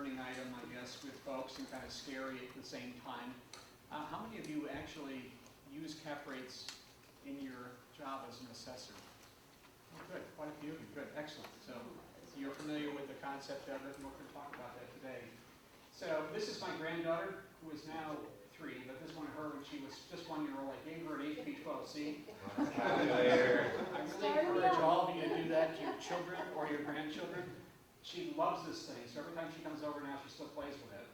learning item, I guess, with folks and kind of scary at the same time. How many of you actually use cap rates in your job as an assessor? Oh, good, quite a few of you. Good, excellent. So you're familiar with the concept of it, and we're going to talk about that today. So this is my granddaughter, who is now 3, but this one, her, when she was just 1 year old, I gave her an HP12. See? I really encourage all of you to do that to your children or your grandchildren. She loves this thing, so every time she comes over now, she still plays with it.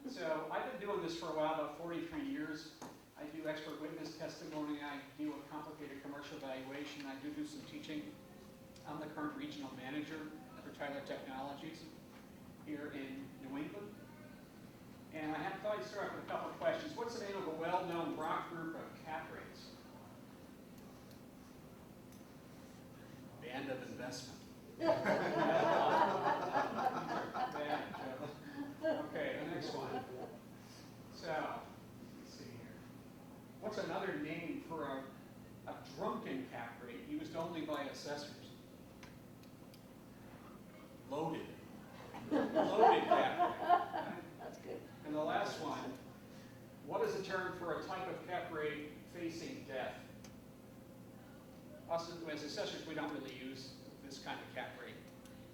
So I've been doing this for a while, about 43 years. I do expert witness testimony. I deal with complicated commercial valuation. I do some teaching. I'm the current regional manager for Tyler Technologies here in New England. And I thought I'd start off with a couple of questions. What's the name of a well-known Brock group of cap rates? Band of Investment. Bad joke. Okay, the next one. So, let's see here. What's another name for a drunken cap rate used only by assessors? Loaded. Loaded cap rate. That's good. And the last one, what is the term for a type of cap rate facing death? Us as assessors, we don't really use this kind of cap rate.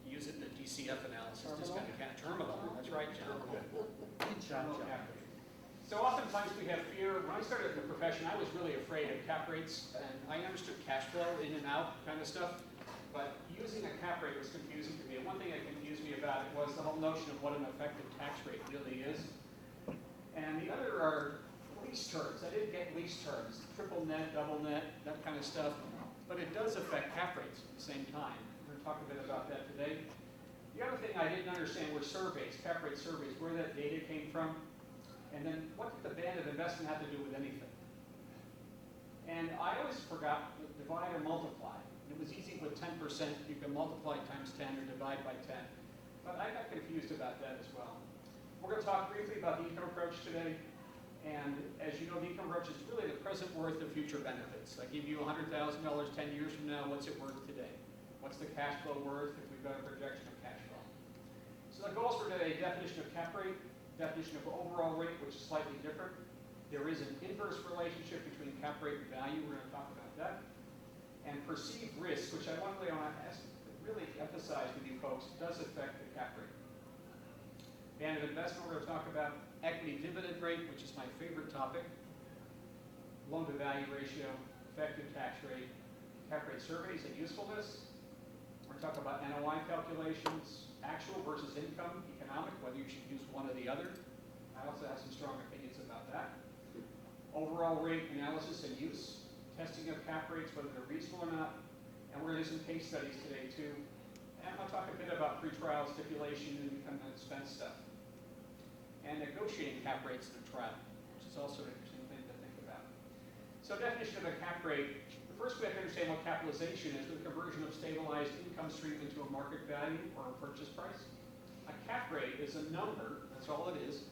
We use it in the DCF analysis, this kind of terminal. That's right, John. Terminal cap rate. So oftentimes we have fear. When I started in the profession, I was really afraid of cap rates, and I understood cash flow in and out kind of stuff. But using a cap rate was confusing to me. And one thing that confused me about it was the whole notion of what an effective tax rate really is. And the other are lease terms. I didn't get lease terms, triple net, double net, that kind of stuff. But it does affect cap rates at the same time. We're going to talk a bit about that today. The other thing I didn't understand were surveys, cap rate surveys, where that data came from. And then what did the band of investment have to do with anything? And I always forgot to divide or multiply. It was easy with 10%. You can multiply times 10 or divide by 10. But I got confused about that as well. We're going to talk briefly about the income approach today. And as you know, the income approach is really the present worth of future benefits. I give you $100,000 10 years from now. What's it worth today? What's the cash flow worth if we've got a projection of cash flow? So the goals for today: definition of cap rate, definition of overall rate, which is slightly different. There is an inverse relationship between cap rate and value. We're going to talk about that. And perceived risk, which I really want to really emphasize with you folks, does affect the cap rate. Band of investment, we're going to talk about equity dividend rate, which is my favorite topic, loan to value ratio, effective tax rate, cap rate surveys and usefulness. We're going to talk about NOI calculations, actual versus income, economic, whether you should use one or the other. I also have some strong opinions about that. Overall rate analysis and use, testing of cap rates, whether they're reasonable or not. And we're going to do some case studies today too. And I'll talk a bit about pretrial stipulation and income and expense stuff. And negotiating cap rates in a trial, which is also an interesting thing to think about. So definition of a cap rate. First, we have to understand what capitalization is, the conversion of stabilized income stream into a market value or a purchase price. A cap rate is a number, that's all it is,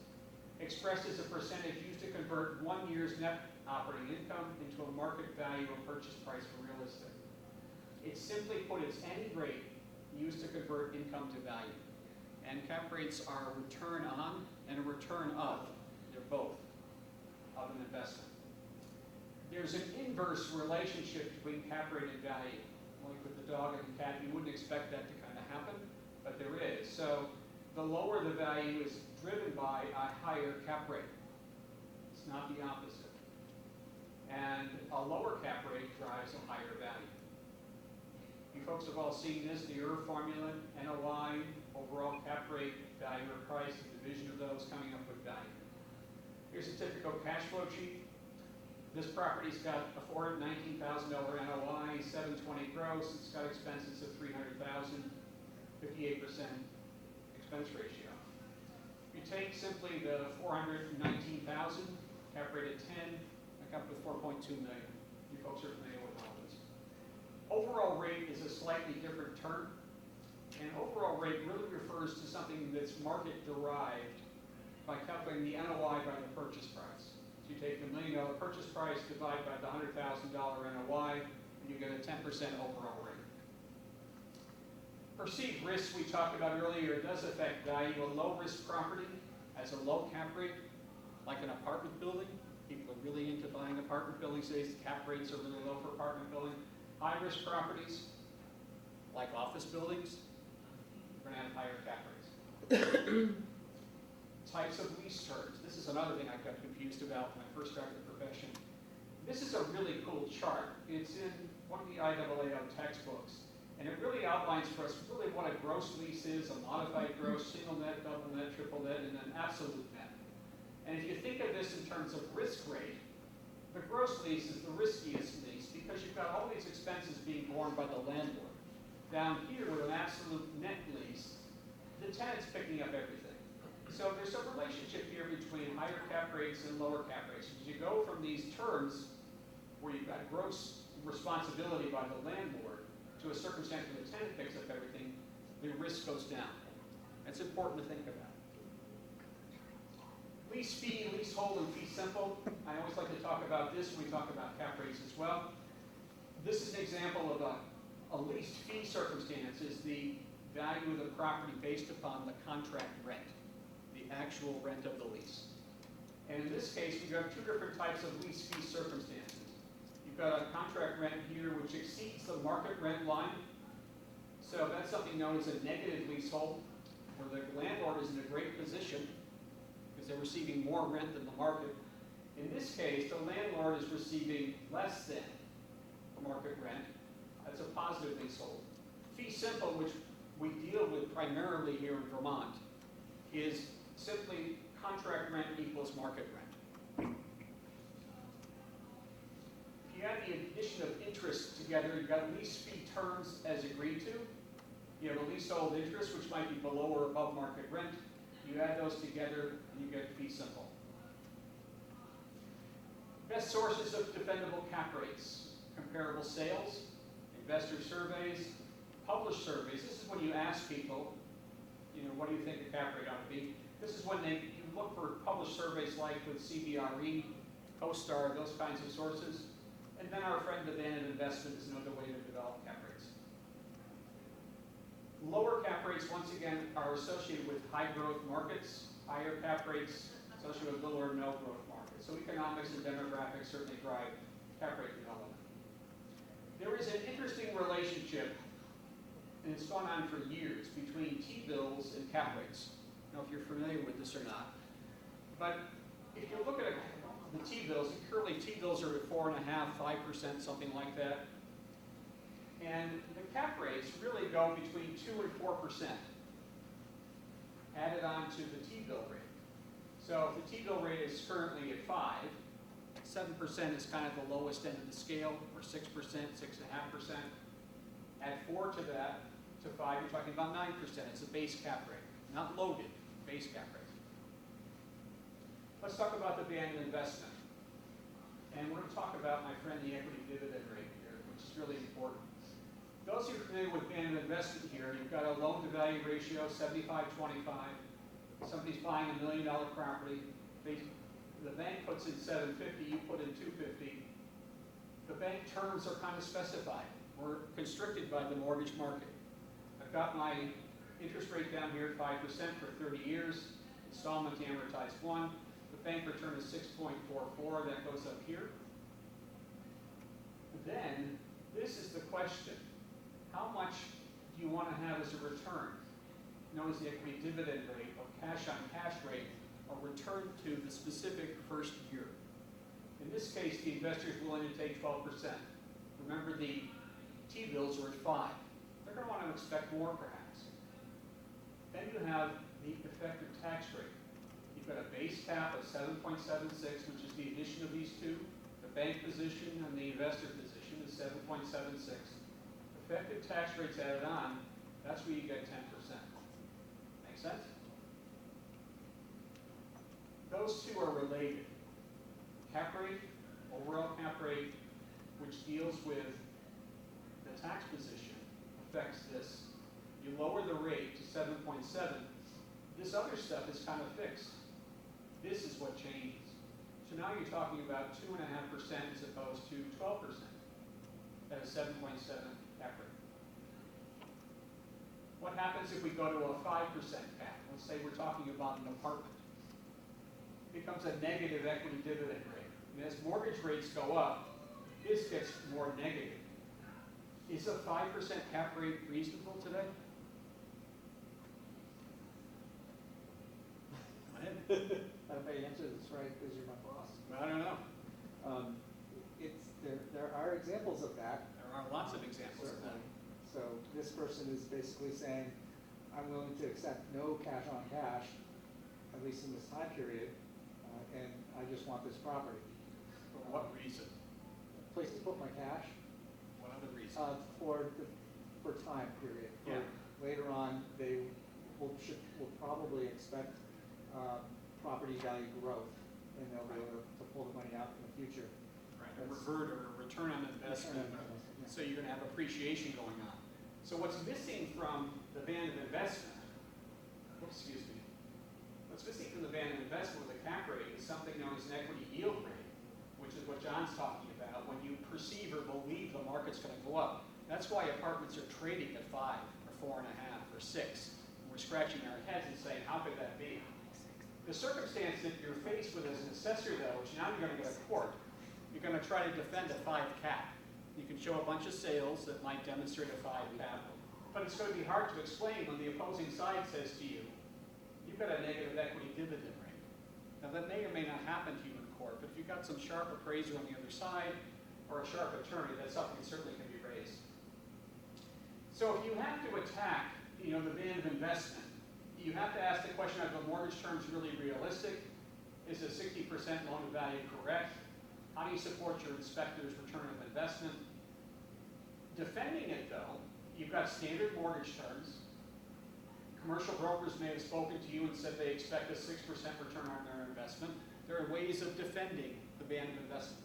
expressed as a percentage used to convert 1 year's net operating income into a market value or purchase price for real estate. It's simply put, it's any rate used to convert income to value. And cap rates are a return on and a return of, they're both, of an investment. There's an inverse relationship between cap rate and value. Like with the dog and the cat, you wouldn't expect that to kind of happen, but there is. So the lower the value is driven by a higher cap rate. It's not the opposite. And a lower cap rate drives a higher value. You folks have all seen this, the ERV formula, NOI, overall cap rate, value or price, the division of those coming up with value. Here's a typical cash flow sheet. This property's got a $419,000 NOI, 720 gross. It's got expenses of $300,000, 58% expense ratio. You take simply the $419,000, cap rate at 10, I come up with $4.2 million. You folks are familiar with all this. Overall rate is a slightly different term. And overall rate really refers to something that's market derived by calculating the NOI by the purchase price. So you take the $1 million purchase price, divide by the $100,000 NOI, and you get a 10% overall rate. Perceived risk we talked about earlier does affect value. A low-risk property has a low cap rate, like an apartment building. People are really into buying apartment buildings these days. Cap rates are really low for apartment building. High-risk properties, like office buildings, are going to have higher cap rates. Types of lease terms. This is another thing I got confused about when I first started the profession. This is a really cool chart. It's in one of the IAAO textbooks, and it really outlines for us really what a gross lease is, a modified gross, single net, double net, triple net, and an absolute net. And if you think of this in terms of risk rate, the gross lease is the riskiest lease because you've got all these expenses being borne by the landlord. Down here with an absolute net lease, the tenant's picking up everything. So there's a relationship here between higher cap rates and lower cap rates. As you go from these terms where you've got gross responsibility by the landlord to a circumstance where the tenant picks up everything, the risk goes down. That's important to think about. Lease fee, leasehold, and fee simple. I always like to talk about this when we talk about cap rates as well. This is an example of a leased fee circumstance is the value of the property based upon the contract rent, the actual rent of the lease. And in this case, we've got two different types of lease fee circumstances. You've got a contract rent here which exceeds the market rent line. So that's something known as a negative leasehold, where the landlord is in a great position because they're receiving more rent than the market. In this case, the landlord is receiving less than the market rent. That's a positive leasehold. Fee simple, which we deal with primarily here in Vermont, is simply contract rent equals market rent. If you add the addition of interest together, you've got lease fee terms as agreed to. You have a leasehold interest, which might be below or above market rent. You add those together, and you get fee simple. Best sources of defendable cap rates: comparable sales, investor surveys, published surveys. This is when you ask people, what do you think the cap rate ought to be? This is when you look for published surveys like with CBRE, CoStar, those kinds of sources. And then our friend Valente investment is another way to develop cap rates. Lower cap rates, once again, are associated with high growth markets. Higher cap rates associated with little or no growth markets. So economics and demographics certainly drive cap rate development. There is an interesting relationship, and it's gone on for years, between T-bills and cap rates. I don't know if you're familiar with this or not. But if you look at the T-bills, currently T-bills are at 4.5%, 5%, something like that. And the cap rates really go between 2 and 4% added on to the T-bill rate. So if the T-bill rate is currently at 5, 7% is kind of the lowest end of the scale, or 6%, 6.5%. Add 4 to that, to 5, you're talking about 9%. It's a base cap rate, not loaded, base cap rate. Let's talk about the band of investment. And we're going to talk about, my friend, the equity dividend rate here, which is really important. Those who are familiar with band of investment here, you've got a loan-to-value ratio, 75-25. Somebody's buying $1 million property. The bank puts in $750, you put in $250. The bank terms are kind of specified. We're constricted by the mortgage market. I've got my interest rate down here at 5% for 30 years, installment amortized 1. The bank return is 6.44, that goes up here. Then, this is the question. How much do you want to have as a return? Known as the equity dividend rate, or cash-on-cash rate, or return to the specific first year. In this case, the investor is willing to take 12%. Remember, the T-bills are at 5. They're going to want to expect more, perhaps. Then you have the effective tax rate. You've got a base cap of 7.76, which is the addition of these two. The bank position and the investor position is 7.76. Effective tax rates added on, that's where you get 10%. Make sense? Those two are related. Cap rate, overall cap rate, which deals with the tax position, affects this. You lower the rate to 7.7. This other stuff is kind of fixed. This is what changes. So now you're talking about 2.5% as opposed to 12% at a 7.7 cap rate. What happens if we go to a 5% cap? Let's say we're talking about an apartment. It becomes a negative equity dividend rate. And as mortgage rates go up, this gets more negative. Is a 5% cap rate reasonable today? Go ahead. I don't know if I answer this right because you're my boss. I don't know. There are examples of that. There are lots of examples of that. Certainly. So this person is basically saying, I'm willing to accept no cash on cash, at least in this time period, and I just want this property. For what reason? Place to put my cash. What other reason? For time period. Yeah. Later on, they will probably expect property value growth, and they'll be able to pull the money out in the future. Right, a revert or a return on investment. Yeah. So you're going to have appreciation going on. So what's missing from the band of investment, excuse me, what's missing from the band of investment with a cap rate is something known as an equity yield rate, which is what John's talking about, when you perceive or believe the market's going to go up. That's why apartments are trading at 5 or 4.5 or 6. We're scratching our heads and saying, how could that be? The circumstance that you're faced with as an assessor, though, is now you're going to go to court. You're going to try to defend a 5 cap. You can show a bunch of sales that might demonstrate a 5 cap, but it's going to be hard to explain when the opposing side says to you, you've got a negative equity dividend rate. Now that may or may not happen to you in court, but if you've got some sharp appraiser on the other side, or a sharp attorney, that's something that certainly can be raised. So if you have to attack, the band of investment, you have to ask the question, are the mortgage terms really realistic? Is a 60% loan to value correct? How do you support your inspector's return of investment? Defending it, though, you've got standard mortgage terms. Commercial brokers may have spoken to you and said they expect a 6% return on their investment. There are ways of defending the band of investment.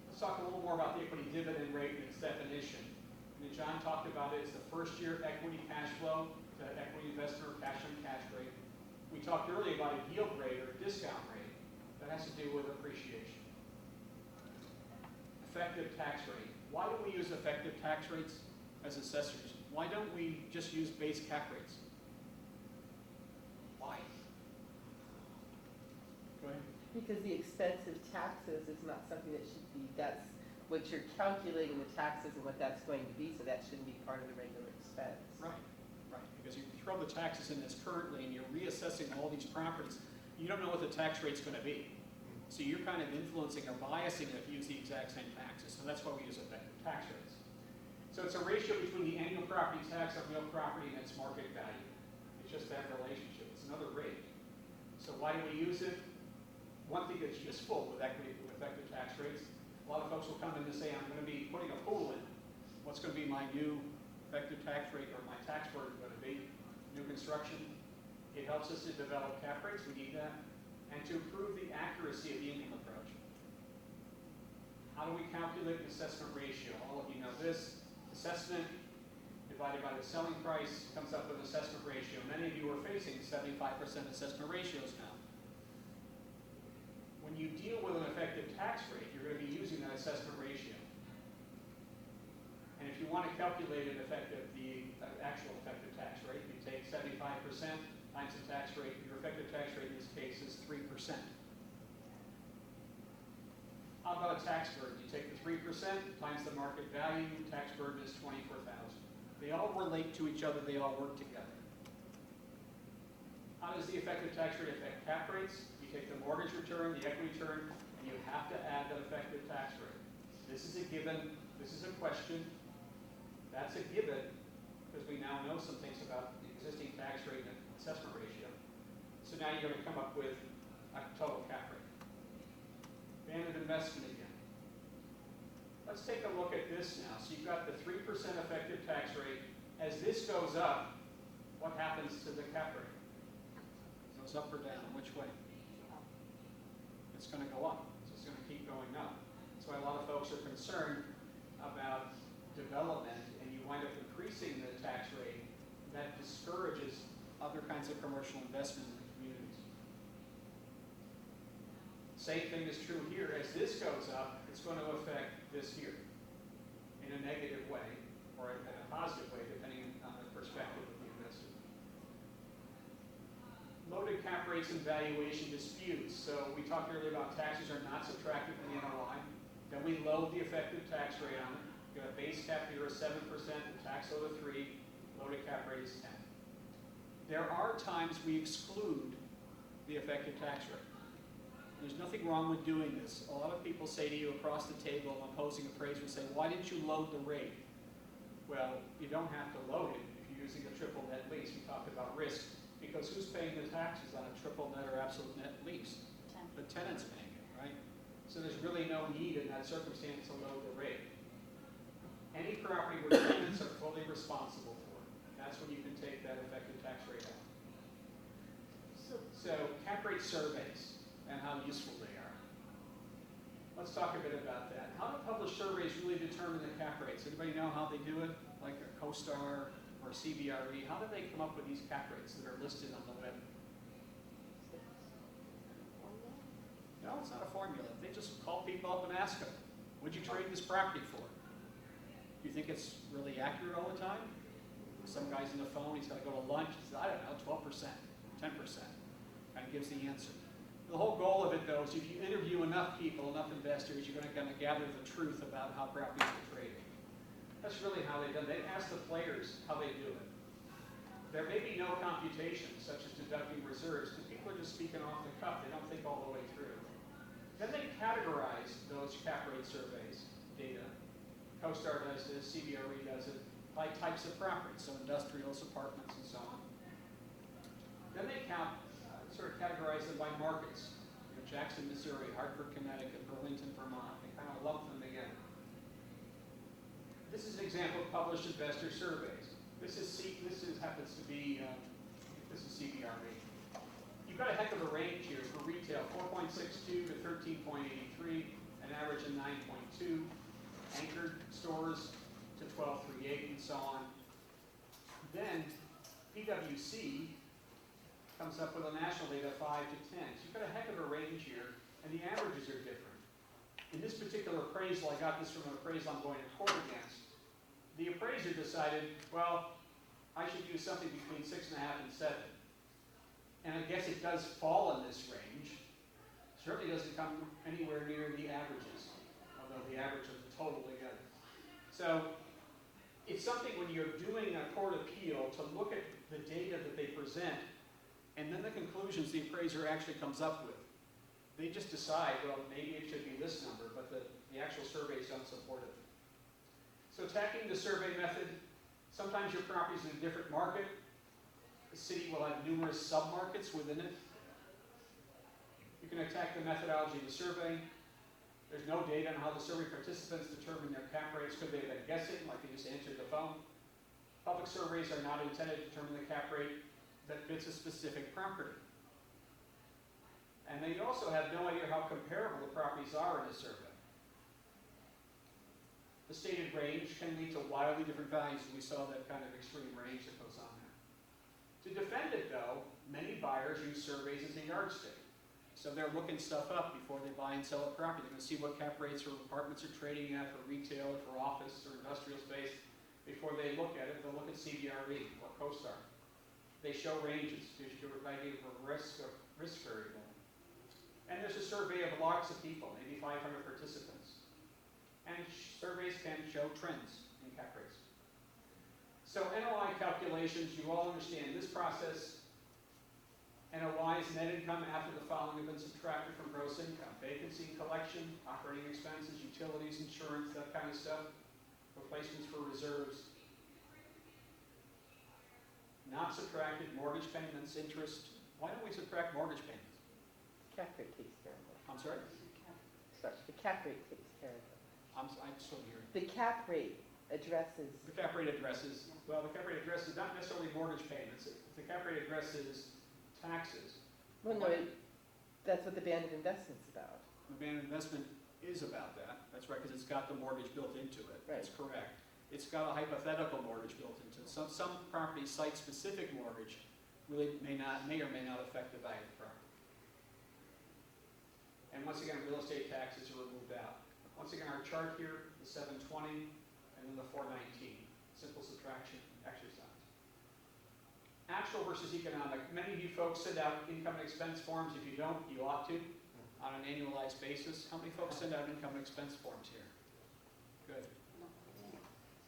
Let's talk a little more about the equity dividend rate and its definition. And John talked about it as the first year equity cash flow to equity investor cash on cash rate. We talked earlier about a yield rate or a discount rate. That has to do with appreciation. Effective tax rate. Why do we use effective tax rates as assessors? Why don't we just use base cap rates? Why? Go ahead. Because the expense of taxes is not something that should be, that's what you're calculating the taxes and what that's going to be, so that shouldn't be part of the regular expense. Right, right. Because you throw the taxes in this currently and you're reassessing all these properties, you don't know what the tax rate's going to be. So you're kind of influeing or biasing it if you use the exact same taxes. So that's why we use effective tax rates. So it's a ratio between the annual property tax on real property and its market value. It's just that relationship. It's another rate. So why do we use it? One thing that's useful with effective tax rates, a lot of folks will come in and say, I'm going to be putting a pool in. What's going to be my new effective tax rate or my tax burden going to be? New construction. It helps us to develop cap rates. We need that. And to improve the accuracy of the income approach. How do we calculate an assessment ratio? All of you know this. Assessment divided by the selling price comes up with an assessment ratio. Many of you are facing 75% assessment ratios now. When you deal with an effective tax rate, you're going to be using that assessment ratio. And if you want to calculate the actual effective tax rate, you take 75% times the tax rate. Your effective tax rate in this case is 3%. How about a tax burden? You take the 3% times the market value, tax burden is $24,000. They all relate to each other, they all work together. How does the effective tax rate affect cap rates? You take the mortgage return, the equity return, and you have to add that effective tax rate. This is a given, this is a question, that's a given, because we now know some things about the existing tax rate and assessment ratio. So now you're going to come up with a total cap rate. Band of investment again. Let's take a look at this now. So you've got the 3% effective tax rate. As this goes up, what happens to the cap rate? It goes up or down? Which way? It's going to go up. So it's going to keep going up. That's why a lot of folks are concerned about development, and you wind up increasing the tax rate. That discourages other kinds of commercial investment in the communities. Same thing is true here. As this goes up, it's going to affect this here in a negative way or in a positive way, depending on the perspective rates and valuation disputes. So we talked earlier about taxes are not subtracted from the NOI. Then we load the effective tax rate on it. We've got a base cap here of 7%, the tax load of 3, loaded cap rate is 10. There are times we exclude the effective tax rate. There's nothing wrong with doing this. A lot of people say to you across the table, opposing appraisers say, why didn't you load the rate? Well, you don't have to load it if you're using a triple net lease. We talked about risk, because who's paying the taxes on a triple net or absolute net lease? The tenant's paying it, right? So there's really no need in that circumstance to load the rate. Any property where tenants are fully responsible for, that's when you can take that effective tax rate out. So cap rate surveys and how useful they are. Let's talk a bit about that. How do published surveys really determine the cap rates? Anybody know how they do it? Like a CoStar or CBRE, how do they come up with these cap rates that are listed on the web? No, it's not a formula. They just call people up and ask them, what'd you trade this property for? Do you think it's really accurate all the time? Some guy's on the phone, he's got to go to lunch, he says, I don't know, 12%, 10%, kind of gives the answer. The whole goal of it, though, is if you interview enough people, enough investors, you're going to gather the truth about how properties are trading. That's really how they've done it. They ask the players how they do it. There may be no computation, such as deducting reserves, because people are just speaking off the cuff. They don't think all the way through. Then they categorize those cap rate surveys data. CoStar does this, CBRE does it, by types of properties, so industrials, apartments, and so on. Then they sort of categorize them by markets. You know, Jackson, Missouri, Hartford, Connecticut, Burlington, Vermont. They kind of lump them together. This is an example of published investor surveys. This happens to be this is CBRE. You've got a heck of a range here for retail: 4.62 to 13.83, an average of 9.2. Anchored stores to 12.38, and so on. Then PwC comes up with a national data 5 to 10. So you've got a heck of a range here, and the averages are different. In this particular appraisal, I got this from an appraisal I'm going to court against. The appraiser decided, well, I should use something between 6.5 and 7. And I guess it does fall in this range. Certainly doesn't come anywhere near the averages, although the average of the total together. So it's something when you're doing a court appeal to look at the data that they present and then the conclusions the appraiser actually comes up with. They just decide, well, maybe it should be this number, but the actual surveys don't support it. So attacking the survey method, sometimes your property's in a different market. The city will have numerous sub-markets within it. You can attack the methodology of the survey. There's no data on how the survey participants determine their cap rates. Could they have been guessing, like they just answered the phone? Public surveys are not intended to determine the cap rate that fits a specific property. And they also have no idea how comparable the properties are in a survey. The stated range can lead to wildly different values, and we saw that kind of extreme range that goes on there. To defend it, though, many buyers use surveys as a yardstick. So they're looking stuff up before they buy and sell a property. They're going to see what cap rates or apartments are trading at for retail, or for office, or industrial space. Before they look at it, they'll look at CBRE or CoStar. They show ranges. Gives you an idea of a risk variable. And there's a survey of lots of people, maybe 500 participants. And surveys can show trends in cap rates. So NOI calculations, you all understand this process. NOI is net income after the following have been subtracted from gross income: vacancy and collection, operating expenses, utilities, insurance, that kind of stuff, replacements for reserves. Not subtracted, mortgage payments, interest. Why don't we subtract mortgage payments? Cap rate takes care of it. I'm sorry? Sorry, the cap rate takes care of it. I'm still hearing. The cap rate addresses. The cap rate addresses, well, the cap rate addresses not necessarily mortgage payments. The cap rate addresses taxes. Well, no, that's what the band of investment's about. The band of investment is about that. That's right, because it's got the mortgage built into it. Right. That's correct. It's got a hypothetical mortgage built into it. Some properties, site-specific mortgage really may or may not affect the value of the property. And once again, real estate taxes are removed out. Once again, our chart here, the 720 and then the 419. Simple subtraction exercise. Actual versus economic. Many of you folks send out income and expense forms. If you don't, you ought to, on an annualized basis. How many folks send out income and expense forms here? Good.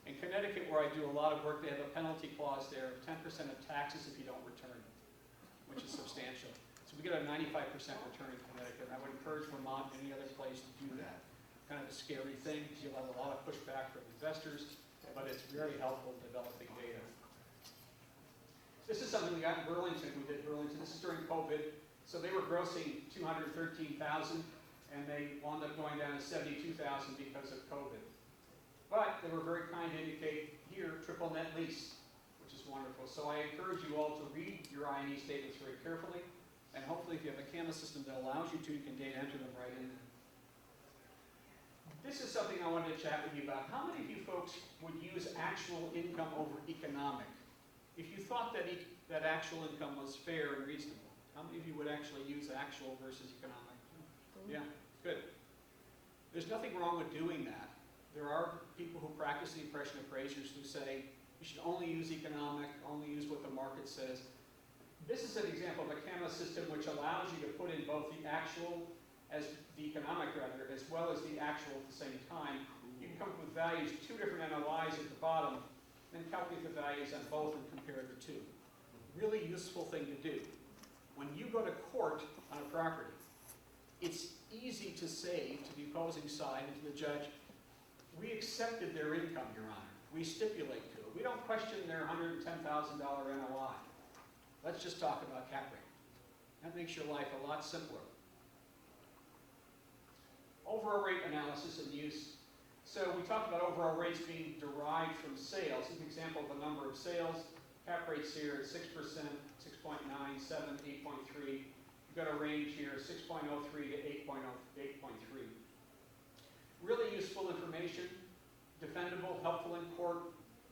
In Connecticut, where I do a lot of work, they have a penalty clause there of 10% of taxes if you don't return, which is substantial. So we get a 95% return in Connecticut. I would encourage Vermont and any other place to do that. Kind of a scary thing, because you'll have a lot of pushback from investors, but it's very helpful in developing data. This is something we got in Burlington. We did Burlington. This is during COVID. So they were grossing $213,000, and they wound up going down to $72,000 because of COVID. But they were very kind to indicate here, triple net lease, which is wonderful. So I encourage you all to read your I&E statements very carefully, and hopefully if you have a CAMA system that allows you to, you can data enter them right in. This is something I wanted to chat with you about. How many of you folks would use actual income over economic? If you thought that that actual income was fair and reasonable, how many of you would actually use actual versus economic? Yeah, good. There's nothing wrong with doing that. There are people who practice the impression appraisers who say you should only use economic, only use what the market says. This is an example of a CAMA system which allows you to put in both the actual, as the economic rather, as well as the actual at the same time. You can come up with values, two different NOIs at the bottom, then calculate the values on both and compare the two. Really useful thing to do. When you go to court on a property, it's easy to say to the opposing side and to the judge, we accepted their income, Your Honor. We stipulate to it. We don't question their $110,000 NOI. Let's just talk about cap rate. That makes your life a lot simpler. Overall rate analysis and use. So we talked about overall rates being derived from sales. Here's an example of a number of sales. Cap rates here at 6%, 6.9, 7, 8.3. You've got a range here, 6.03 to 8.3. Really useful information, defendable, helpful in court.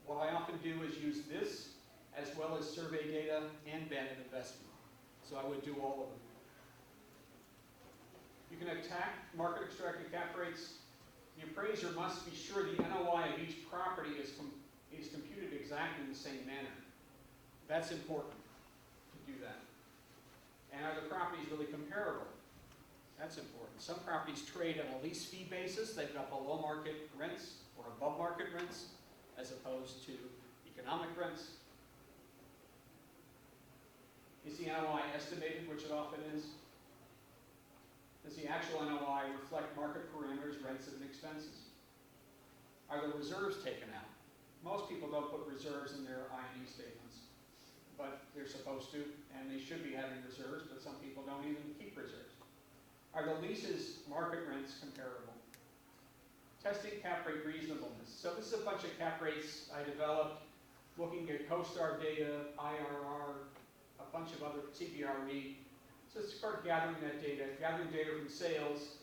What I often do is use this as well as survey data and banded investment. So I would do all of them. You can attack market extracted cap rates. The appraiser must be sure the NOI of each property is computed exactly in the same manner. That's important to do that. And are the properties really comparable? That's important. Some properties trade on a lease fee basis. They've got below market rents or above market rents as opposed to economic rents. Is the NOI estimated, which it often is? Does the actual NOI reflect market parameters, rents, and expenses? Are the reserves taken out? Most people don't put reserves in their I&E statements, but they're supposed to, and they should be having reserves, but some people don't even keep reserves. Are the leases market rents comparable? Testing cap rate reasonableness. So this is a bunch of cap rates I developed looking at CoStar data, IRR, a bunch of other CBRE. So start gathering that data, gathering data from sales,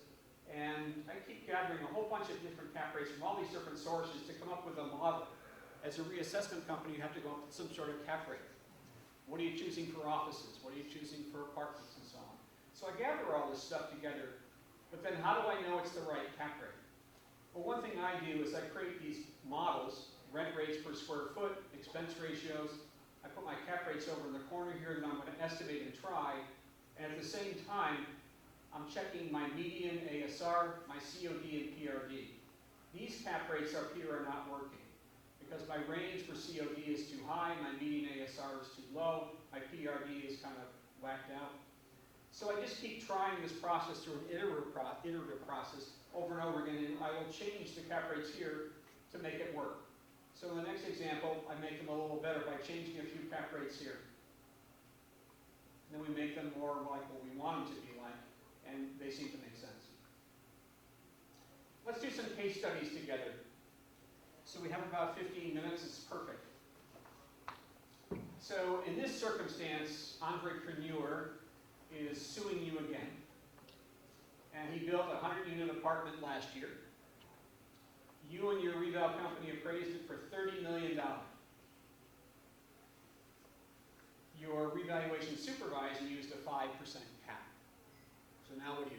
and I keep gathering a whole bunch of different cap rates from all these different sources to come up with a model. As a reassessment company, you have to go up with some sort of cap rate. What are you choosing for offices? What are you choosing for apartments and so on? So I gather all this stuff together, but then how do I know it's the right cap rate? Well, one thing I do is I create these models, rent rates per square foot, expense ratios. I put my cap rates over in the corner here that I'm going to estimate and try. And at the same time, I'm checking my median ASR, my COD, and PRD. These cap rates up here are not working because my range for COD is too high, my median ASR is too low, my PRD is kind of whacked out. So I just keep trying this process through an iterative process over and over again, and I will change the cap rates here to make it work. So in the next example, I make them a little better by changing a few cap rates here. And then we make them more like what we want them to be like, and they seem to make sense. Let's do some case studies together. So we have about 15 minutes, it's perfect. So in this circumstance, entrepreneur is suing you again. And he built a 100-unit apartment last year. You and your reval company appraised it for $30 million. Your revaluation supervisor used a 5% cap. So now what do?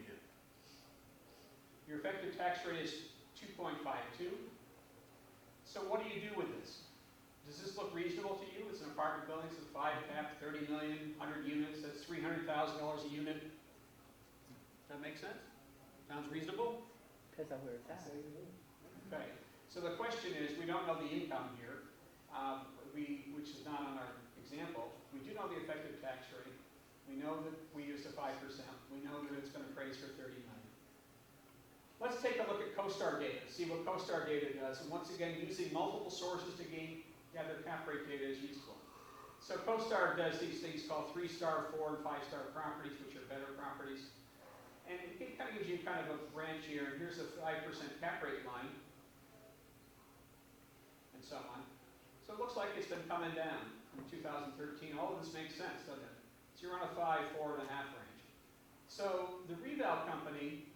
Your effective tax rate is 2.52. So what do you do with this? Does this look reasonable to you? It's an apartment building it's a 5 cap, 30 million, 100 units, that's $300,000 a unit. Does that make sense? Sounds reasonable? Depends on where it's at. Okay, so the question is, we don't know the income here, which is not on our example. We do know the effective tax rate. We know that we used a 5%. We know that it's going to appraise for 30 million. Let's take a look at CoStar data, see what CoStar data does. And once again, using multiple sources to gather cap rate data is useful. So CoStar does these things called 3-star, 4, and 5-star properties, which are better properties. And it kind of gives you kind of a branch here. And here's a 5% cap rate line, and so on. So it looks like it's been coming down from 2013. All of this makes sense, doesn't it? So you're on a 5, 4.5 range. So the reval company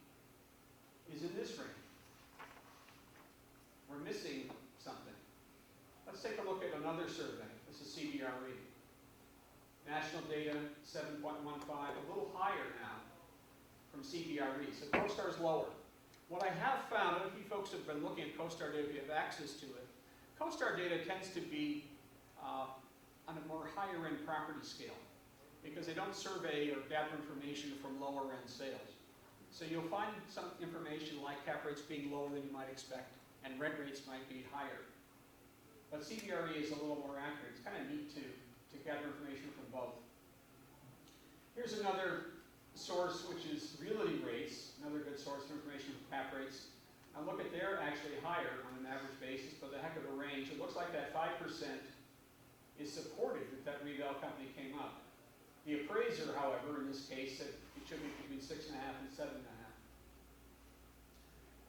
is in this range. We're missing something. Let's take a look at another survey. This is CBRE. National data, 7.15, a little higher now from CBRE. So CoStar's lower. What I have found, and if you folks have been looking at CoStar data, if you have access to it, CoStar data tends to be on a more higher end property scale because they don't survey or gather information from lower end sales. So you'll find some information like cap rates being lower than you might expect, and rent rates might be higher. But CBRE is a little more accurate. It's kind of neat to gather information from both. Here's another source, which is realty rates, another good source of information for cap rates. Now look at, they're actually higher on an average basis, but a heck of a range. It looks like that 5% is supported if that reval company came up. The appraiser, however, in this case, said it should be between 6.5 and 7.5.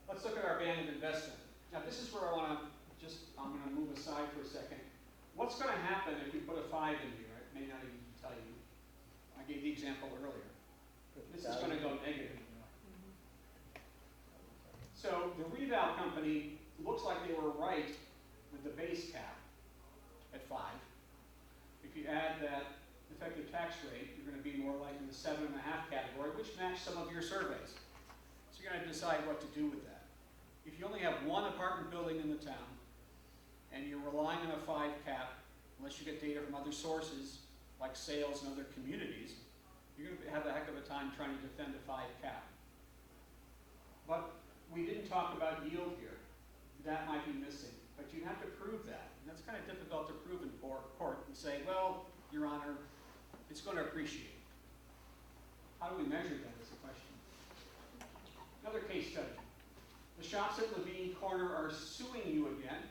Let's look at our band of investment. Now this is where I'm going to move aside for a second. What's going to happen if we put a 5 in here? I may not even tell you. I gave the example earlier. This is going to go negative. So the reval company looks like they were right with the base cap at 5. If you add that effective tax rate, you're going to be more like in the 7.5 category, which match some of your surveys. So you're going to decide what to do with that. If you only have one apartment building in the town, and you're relying on a 5 cap, unless you get data from other sources, like sales and other communities, you're going to have a heck of a time trying to defend a 5 cap. But we didn't talk about yield here. That might be missing, but you have to prove that. And that's kind of difficult to prove in court and say, well, Your Honor, it's going to appreciate. How do we measure that is the question. Another case study. The shops at Levine Corner are suing you again.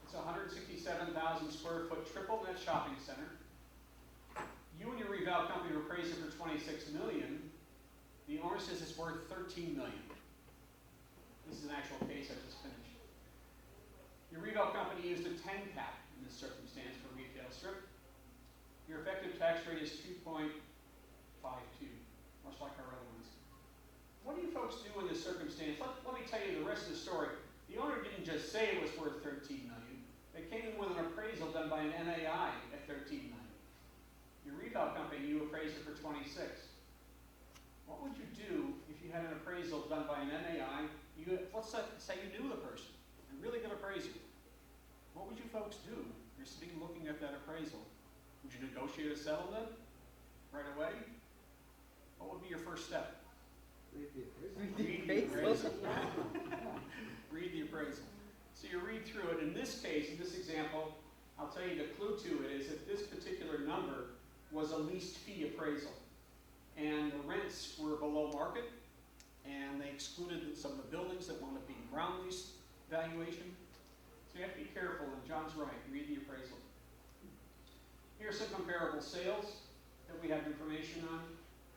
It's a 167,000 square foot triple net shopping center. You and your reval company are appraising for $26 million. The owner says it's worth $13 million. This is an actual case I just finished. Your reval company used a 10 cap in this circumstance for retail strip. Your effective tax rate is 2.52, much like our other ones. What do you folks do in this circumstance? Let me tell you the rest of the story. The owner didn't just say it was worth $13 million. They came in with an appraisal done by an MAI at $13 million. Your reval company, you appraised it for 26. What would you do if you had an appraisal done by an MAI? Let's say you knew the person, a really good appraiser. What would you folks do? You're sitting looking at that appraisal. Would you negotiate a settlement right away? What would be your first step? Read the appraisal. Read the appraisal. Read the appraisal. So you read through it. In this case, in this example, I'll tell you the clue to it is that this particular number was a leased fee appraisal. And the rents were below market, and they excluded some of the buildings that wound up being ground lease valuation. So you have to be careful, and John's right, read the appraisal. Here are some comparable sales that we have information on.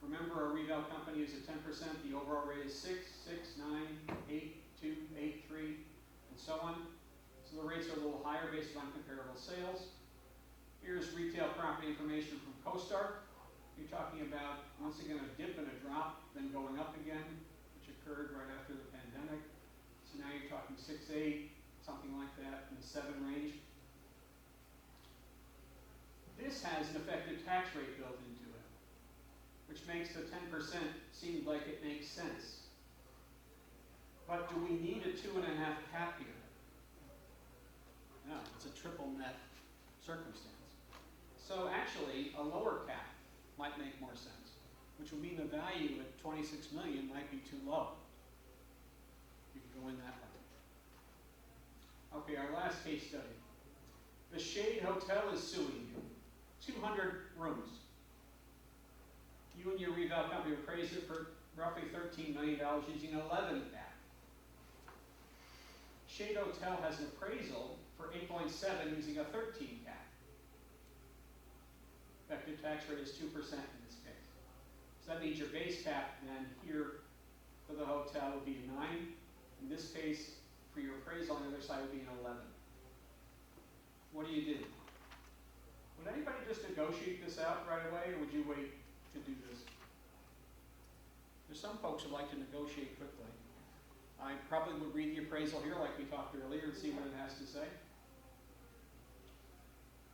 Remember, our reval company is at 10%, the overall rate is 6, 6, 9, 8, 2, 8, 3, and so on. So the rates are a little higher based on comparable sales. Here's retail property information from CoStar. You're talking about, once again, a dip and a drop, then going up again, which occurred right after the pandemic. So now you're talking 6, 8, something like that, in the 7 range. This has an effective tax rate built into it, which makes the 10% seem like it makes sense. But do we need a 2.5 cap here? No, it's a triple net circumstance. actually, a lower cap might make more sense, which would mean the value at 26 million might be too low. You can go in that way. Okay, our last case study. The Shade Hotel is suing you. 200 rooms. You and your reval company appraised it for roughly $13 million using 11 cap. Shade Hotel has an appraisal for 8.7 using a 13 cap. Effective tax rate is 2% in this case. So that means your base cap then here for the hotel would be a 9. In this case, for your appraisal on the other side would be an 11. What do you do? Would anybody just negotiate this out right away, or would you wait to do this? There's some folks who like to negotiate quickly. I probably would read the appraisal here like we talked earlier and see what it has to say.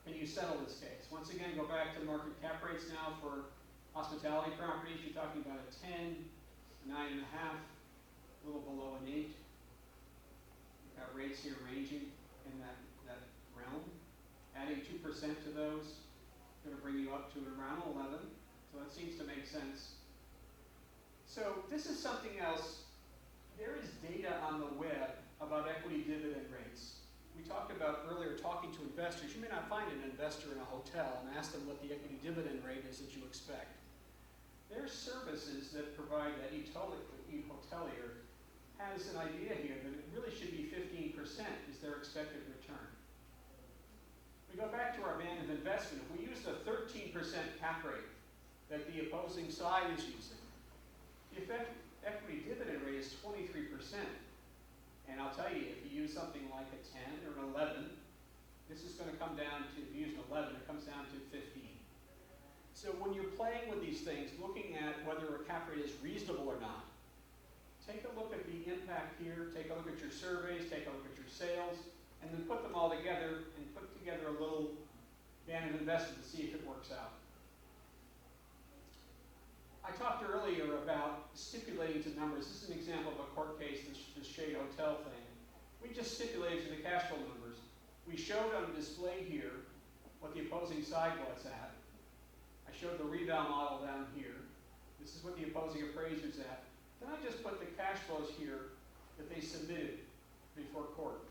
Can you settle this case? Once again, go back to the market cap rates now for hospitality properties. You're talking about a 10, a 9.5, a little below an 8. You've got rates here ranging in that realm. Adding 2% to those is going to bring you up to around 11. So that seems to make sense. So this is something else. There is data on the web about equity dividend rates. We talked about earlier talking to investors. You may not find an investor in a hotel and ask them what the equity dividend rate is that you expect. There are services that provide that hotelier has an idea here that it really should be 15% is their expected return. We go back to our band of investment. If we use the 13% cap rate that the opposing side is using, the equity dividend rate is 23%. And I'll tell you, if you use something like a 10 or an 11, this is going to come down to, if you use an 11, it comes down to 15. So when you're playing with these things, looking at whether a cap rate is reasonable or not, take a look at the impact here, take a look at your surveys, take a look at your sales, and then put them all together and put together a little band of investment to see if it works out. I talked earlier about stipulating to numbers. This is an example of a court case, this Shade Hotel thing. We just stipulated to the cash flow numbers. We showed on display here what the opposing side was at. I showed the reval model down here. This is what the opposing appraiser's at. Then I just put the cash flows here that they submitted before court.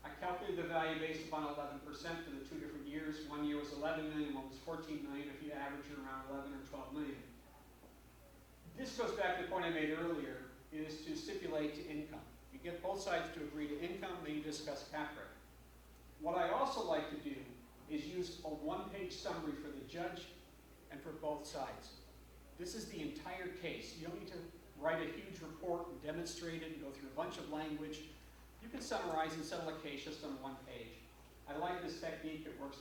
I calculated the value based upon 11% for the 2 different years. 1 year was 11 million, one was 14 million. If you average it around 11 or 12 million. This goes back to the point I made earlier, is to stipulate to income. You get both sides to agree to income, then you discuss cap rate. What I also like to do is use a one-page summary for the judge and for both sides. This is the entire case. You don't need to write a huge report and demonstrate it and go through a bunch of language. You can summarize and settle a case just on one page. I like this technique. It works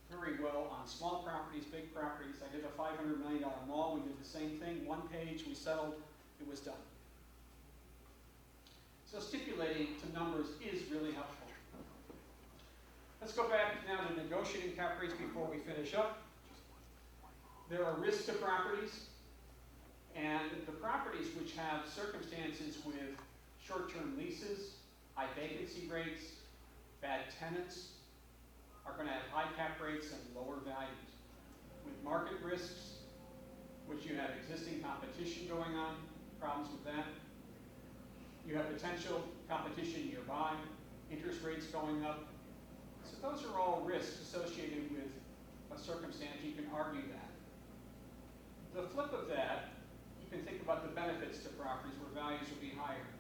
very well on small properties, big properties. I did a $500 million mall. We did the same thing. One page, we settled. It was done. So stipulating to numbers is really helpful. Let's go back now to negotiating cap rates before we finish up. There are risks to properties. And the properties which have circumstances with short-term leases, high vacancy rates, bad tenants, are going to have high cap rates and lower values. With market risks, which you have existing competition going on, problems with that. You have potential competition nearby, interest rates going up. So those are all risks associated with a circumstance. You can argue that. The flip of that, you can think about the benefits to properties where values will be higher.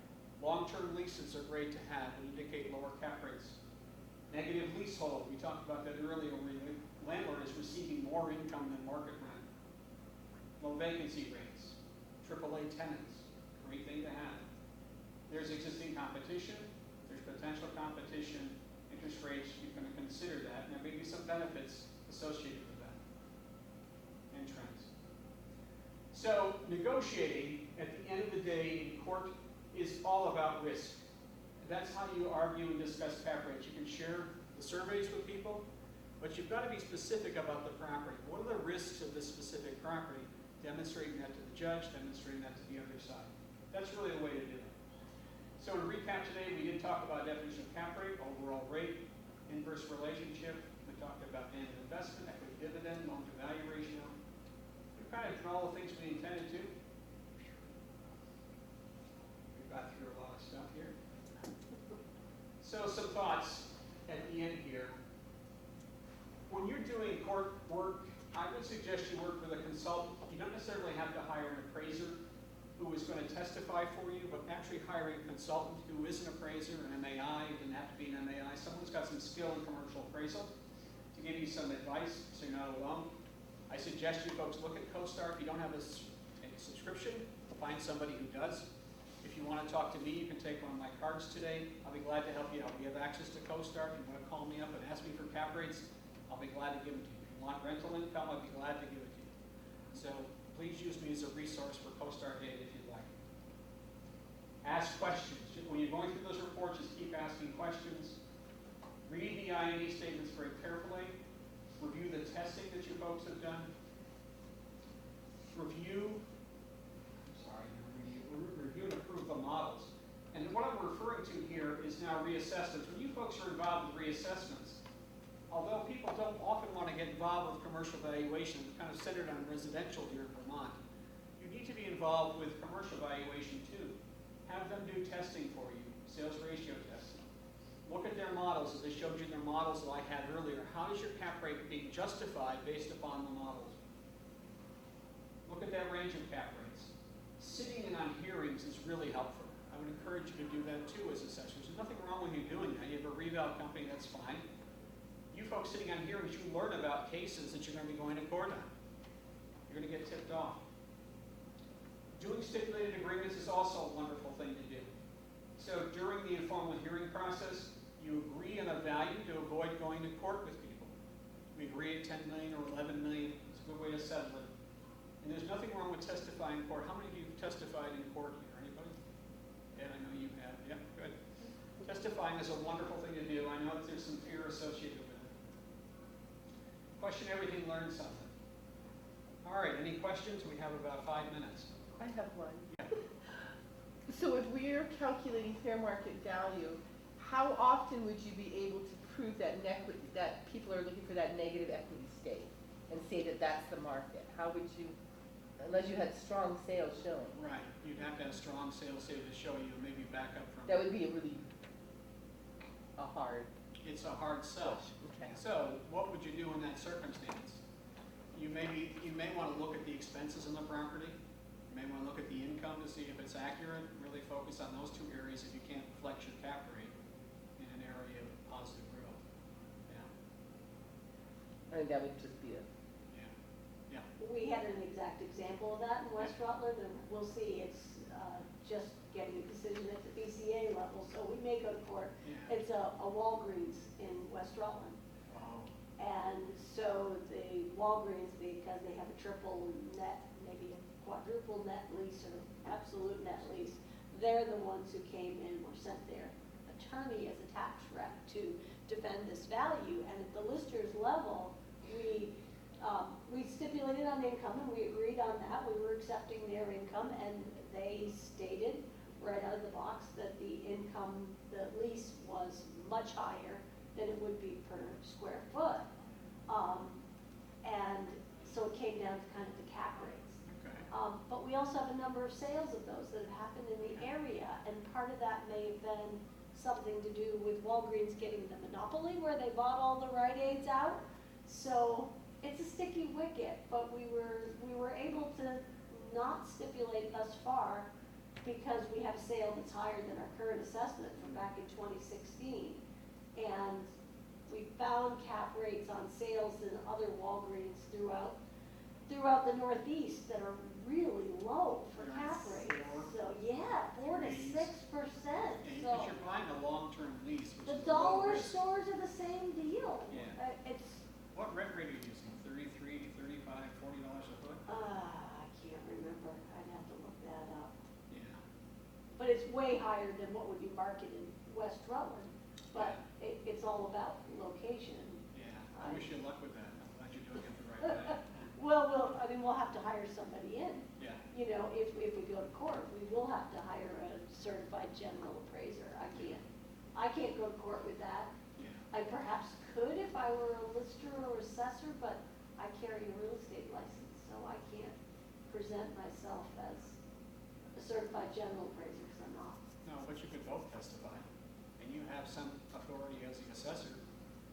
Long-term leases are great to have and indicate lower cap rates. Negative leasehold, we talked about that earlier, where the landlord is receiving more income than market rent. Low vacancy rates, AAA tenants, great thing to have. There's existing competition, there's potential competition, interest rates, you can consider that, and there may be some benefits associated with that, and trends. So negotiating, at the end of the day in court, is all about risk. That's how you argue and discuss cap rates. You can share the surveys with people, but you've got to be specific about the property. What are the risks of this specific property? Demonstrating that to the judge, demonstrating that to the other side. That's really the way to do it. So to recap today, we did talk about definition of cap rate, overall rate. inverse relationship. We talked about annual investment, equity dividend, loan to value ratio. We've kind of done all the things we intended to. We got through a lot of stuff here. So some thoughts at the end here. When you're doing court work, I would suggest you work with a consultant. You don't necessarily have to hire an appraiser who is going to testify for you, but actually hiring a consultant who is an appraiser, an MAI, it doesn't have to be an MAI, someone who's got some skill in commercial appraisal to give you some advice so you're not alone. I suggest you folks look at CoStar. If you don't have a subscription, find somebody who does. If you want to talk to me, you can take one of my cards today. I'll be glad to help you out. We have access to CoStar. If you want to call me up and ask me for cap rates, I'll be glad to give them to you. If you want rental income, I'll be glad to give it to you. So please use me as a resource for CoStar data if you'd like. Ask questions. When you're going through those reports, just keep asking questions. Read the INE statements very carefully. Review the testing that you folks have done. Review and approve the models. And what I'm referring to here is now reassessments. When you folks are involved with reassessments, although people don't often want to get involved with commercial valuation, it's kind of centered on residential here in Vermont, you need to be involved with commercial valuation too. Have them do testing for you, sales ratio testing. Look at their models, as I showed you their models that I had earlier. How is your cap rate being justified based upon the models? Look at that range of cap rates. Sitting in on hearings is really helpful. I would encourage you to do that too as assessors. There's nothing wrong with you doing that. You have a reval company, that's fine. You folks sitting on hearings, you learn about cases that you're going to be going to court on. You're going to get tipped off. Doing stipulated agreements is also a wonderful thing to do. So during the informal hearing process, you agree on a value to avoid going to court with people. We agree at 10 million or 11 million. It's a good way to settle it. And there's nothing wrong with testifying in court. How many of you have testified in court here? Anybody? Yeah, I know you have. Yeah, good. Testifying is a wonderful thing to do. I know that there's some fear associated with it. Question everything, learn something. All right, any questions? We have about 5 minutes. I have one. Yeah. So if we're calculating fair market value, how often would you be able to prove that that people are looking for that negative equity stake and say that that's the market? How would you, unless you had strong sales showing? Right. You'd have to have strong sales data to show you, maybe back up from. That would be a hard. It's a hard sell. Okay. So what would you do in that circumstance? You may want to look at the expenses in the property. You may want to look at the income to see if it's accurate. Really focus on those two areas if you can't flex your cap rate in an area of positive growth. Yeah. I think that would just be a. Yeah. We had an exact example of that in West Rutland, and we'll see, it's just getting a decision at the BCA level, so we may go to court. Yeah. It's a Walgreens in West Rutland. Oh. And so the Walgreens, because they have a triple net, maybe a quadruple net lease or absolute net lease, they're the ones who came in, were sent their attorney as a tax rep to defend this value. And at the lister's level, we stipulated on income and we agreed on that. We were accepting their income, and they stated right out of the box that the income, the lease was much higher than it would be per square foot. And so it came down to kind of the cap rates. Okay. But we also have a number of sales of those that have happened in the area, and part of that may have been something to do with Walgreens getting the monopoly where they bought all the Rite Aids out. So it's a sticky wicket, but we were able to not stipulate thus far because we have a sale that's higher than our current assessment from back in 2016. And we found cap rates on sales in other Walgreens throughout the Northeast that are really low for cap rates. So yeah, 4 to 6%. Yeah, So because you're buying a long-term lease, which the is a low dollar risk. stores are the same deal. Yeah. It's What rent rate are you using? $33, $35, $40 a foot? I can't remember. I'd have to look that up. Yeah. But it's way higher than what would be marketed in West Rutland. But it's all about location. Yeah. I wish you luck with that. I'm glad you're doing it the right way. Well, we'll have to hire somebody in. Yeah. You know, if we go to court, we will have to hire a certified general appraiser. I can't go to court with that. Yeah. I perhaps I were a lister or assessor, but I carry a real estate license, so I can't present myself as a certified general appraiser, because I'm not. No, but you could both testify, and you have some authority as the assessor.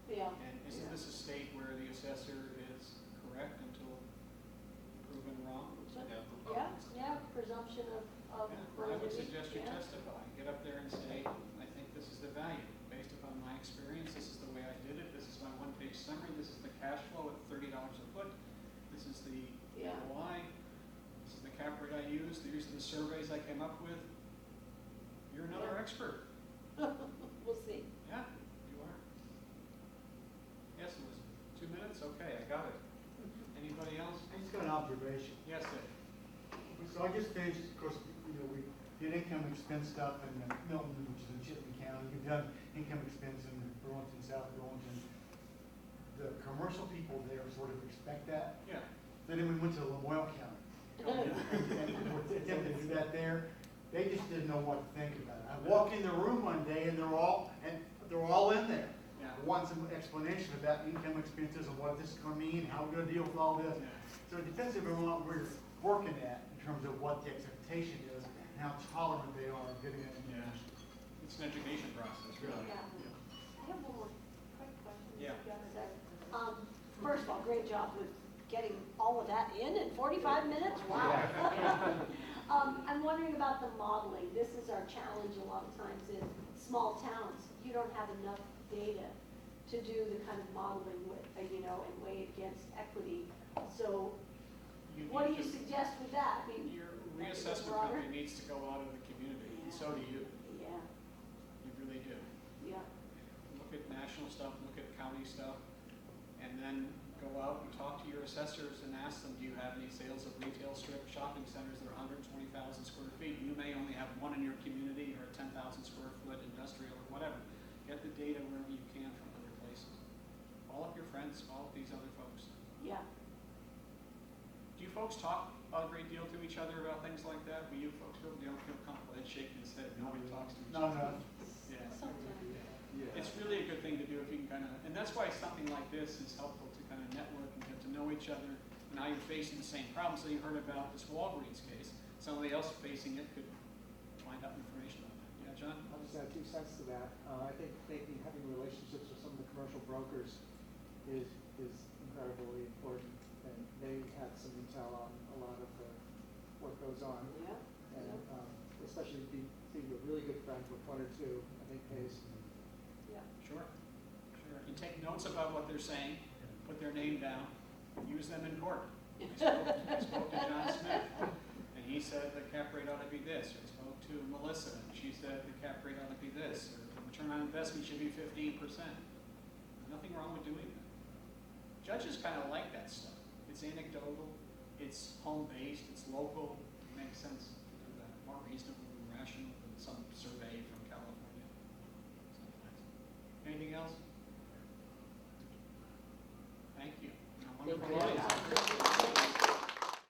Yeah. And isn't this a state where the assessor is correct until proven wrong? Yeah, presumption of Yeah, I would validity, suggest you yeah. testify, get up there and say, I think this is the value, based upon my experience, this is the way I did it, this is my one-page summary, this is the cash flow at $30 a foot, this is the Yeah. ROI, this is the cap rate I used, these are the surveys I came up with. You're another Yeah. expert. We'll see. Yeah, you are. Yes, Elizabeth, 2 minutes? Okay, I got it. Anybody else? I just got an observation. Yes, Ed. So I just finished, of course, we did income expense stuff in Milton, which is in Chittenden County. We've done income expense in Burlington, South Burlington. The commercial people there sort of expect that. Yeah. Then we went to Lamoille County. And we attempted to do that there. They just didn't know what to think about it. I walked in the room one day and they're all in there. Yeah. Want some explanation about income expenses and what this is going to mean, how we're going to deal with all this. Yeah. So it depends on what we're working at in terms of what the expectation is and how tolerant they are of getting it. Yeah. It's an education process, really. Yeah. I have one more quick question. Yeah. if you have a sec. First of all, great job with getting all of that in 45 minutes. Wow. I'm wondering about the modeling. This is our challenge a lot of times in small towns. You don't have enough data to do the kind of modeling with, and weigh it against equity. So what do need you to- suggest with that? I mean, Your make it reassessment broader? company needs to go out in the community, and so do you. Yeah, You really do. yeah, Look at national stuff, look at county stuff, and then go out and talk to your assessors and ask them, do you have any sales of retail strip shopping centers that are 120,000 square feet? You may only have one in your community or a 10,000 square foot industrial or whatever. Get the data wherever you can from other places. Call up your friends, call up these other folks. yeah. Do you folks talk a great deal to each other about things like that? Will you folks feel, you don't feel comfortable head shaking his head, nobody talks to each No, other? no. Yeah. Sometimes. Yeah. It's really a good thing to do if you can kind of, and that's why something like this is helpful to kind of network and get to know each other. Now you're facing the same problem, so you heard about this Walgreens case. Somebody else facing it could find out information on that. Yeah, John? I'll just add 2 cents to that. I think having relationships with some of the commercial brokers is incredibly important. And they had some intel on a lot of what goes on. Yeah. And especially being a really good friend with 1 or 2, I think pays. Yeah. Sure. Sure. And take notes about what they're saying, put their name down, use them in court. I spoke to John Smith, and he said the cap rate ought to be this. Or I spoke to Melissa, and she said the cap rate ought to be this. Or the return on investment should be 15%. Nothing wrong with doing that. Judges kind of like that stuff. It's anecdotal, it's home-based, it's local. It makes sense to do that. More reasonable and rational than some survey from California. Sometimes. Anything else? Thank you. Wonderful. Thank you.